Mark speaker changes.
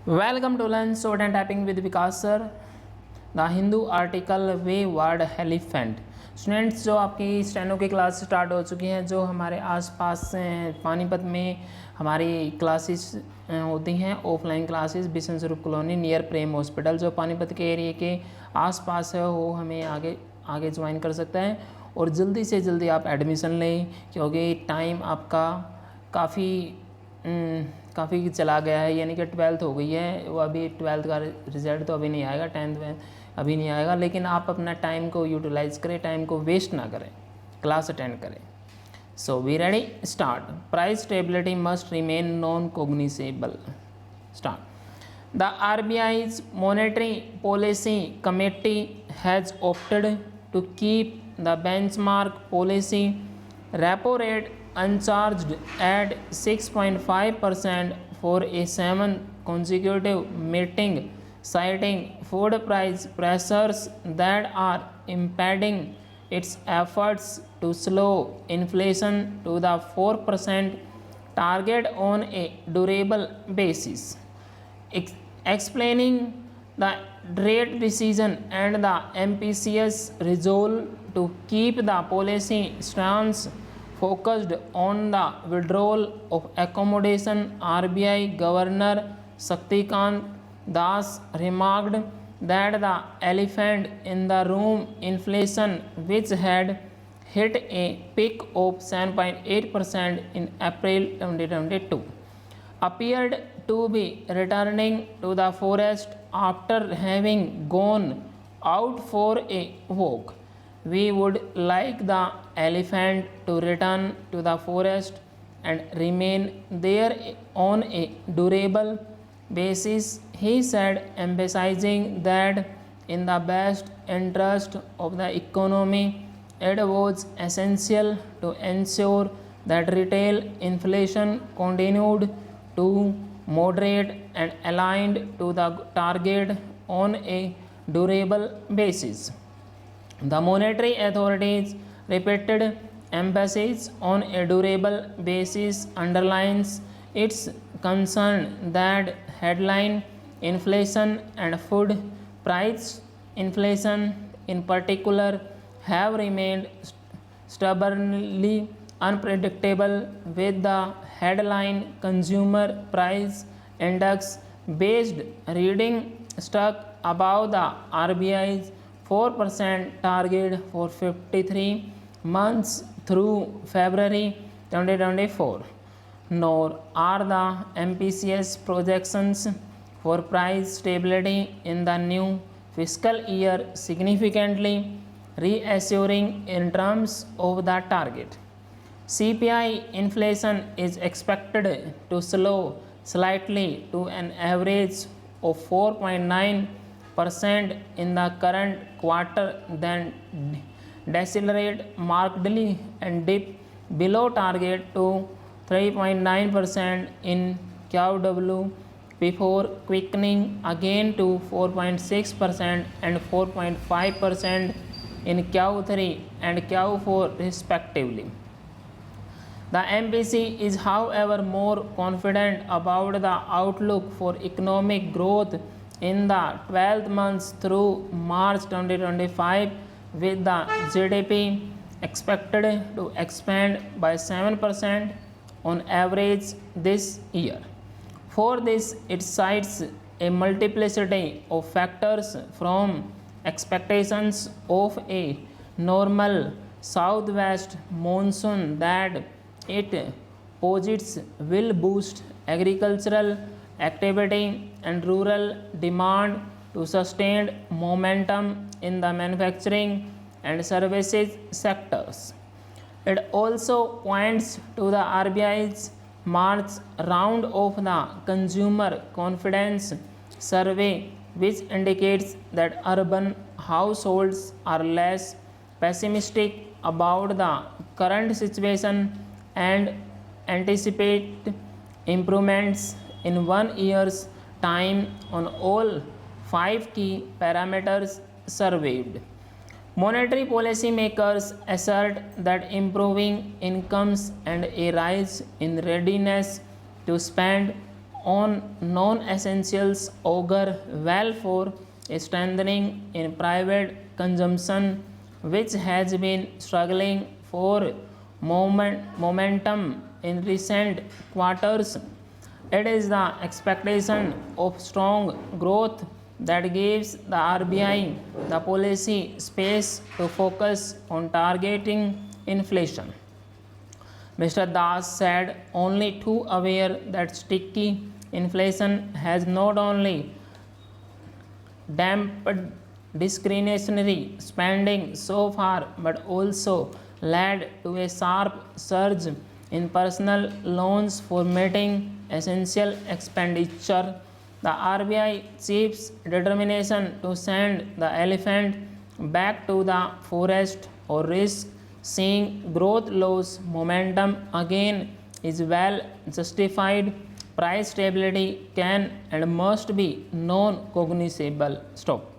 Speaker 1: Welcome to Learn Sword and Typing with Vikas sir. The Hindu article way word elephant. Students, जो आपकी steno की class start हो चुकी हैं, जो हमारे आसपास पानीपत में हमारी क्लासेस होती हैं, ऑफलाइन क्लासेस बिशन स्वरूप कॉलोनी नियर प्रेम हॉस्पिटल, जो पानीपत के एरिया के आसपास है, वो हमें आगे ज्वाइन कर सकता है। और जल्दी से जल्दी आप एडमिशन लें, क्योंकि टाइम आपका काफ़ी चला गया है, यानी कि 12th हो गई है। वो अभी 12th का रिजल्ट तो अभी नहीं आएगा, 10th में अभी नहीं आएगा, लेकिन आप अपना टाइम को यूटिलाइज करें, टाइम को वेस्ट ना करें, क्लास अटेंड करें। So we ready, start. Price stability must remain non cognisable. Start. The RBI's monetary policy committee has opted to keep the benchmark policy repo rate uncharged at 6.5% for a 7 consecutive meeting, citing food price pressures that are impeding its efforts to slow inflation to the 4% target on a durable basis. Explaining the rate decision and the MPC's resolve to keep the policy stance focused on the withdrawal of accommodation, RBI Governor Shaktikant Das remarked that the elephant in the room, inflation, which had hit a peak of 7.8% in April 2022, appeared to be returning to the forest after having gone out for a walk. We would like the elephant to return to the forest and remain there on a durable basis, he said, emphasizing that in the best interest of the economy, it was essential to ensure that retail inflation continued to moderate and aligned to the target on a durable basis. The monetary authorities' repeated emphasis on a durable basis underlines its concern that headline inflation and food price inflation in particular have remained stubbornly unpredictable, with the headline consumer price index based reading stuck above the RBI's 4% target for 53 months through February 2024. Nor are the MPC's projections for price stability in the new fiscal year significantly reassuring in terms of the target. CPI inflation is expected to slow slightly to an average of 4.9% in the current quarter, then decelerate markedly and dip below target to 3.9% in QW before quickening again to 4.6% and 4.5% in Q3 and Q4 respectively. The MPC is, however, more confident about the outlook for economic growth in the 12 months through March 2025, with the GDP expected to expand by 7% on average this year. For this, it cites a multiplicity of factors, from expectations of a normal southwest monsoon that it posits will boost agricultural activity and rural demand, to sustained momentum in the manufacturing and services sectors. It also points to the RBI's March round of the Consumer Confidence Survey, which indicates that urban households are less pessimistic about the current situation and anticipate improvements in 1 year's time on all 5 key parameters surveyed. Monetary policy makers assert that improving incomes and a rise in readiness to spend on non-essentials augur well for strengthening in private consumption, which has been struggling for momentum in recent quarters. It is the expectation of strong growth that gives the RBI the policy space to focus on targeting inflation. Mr. Das said, only too aware that sticky inflation has not only dampened discretionary spending so far but also led to a sharp surge in personal loans for meeting essential expenditure. The RBI chief's determination to send the elephant back to the forest or risk seeing growth lose momentum again is well justified. Price stability can and must be non-cognizable. Stop.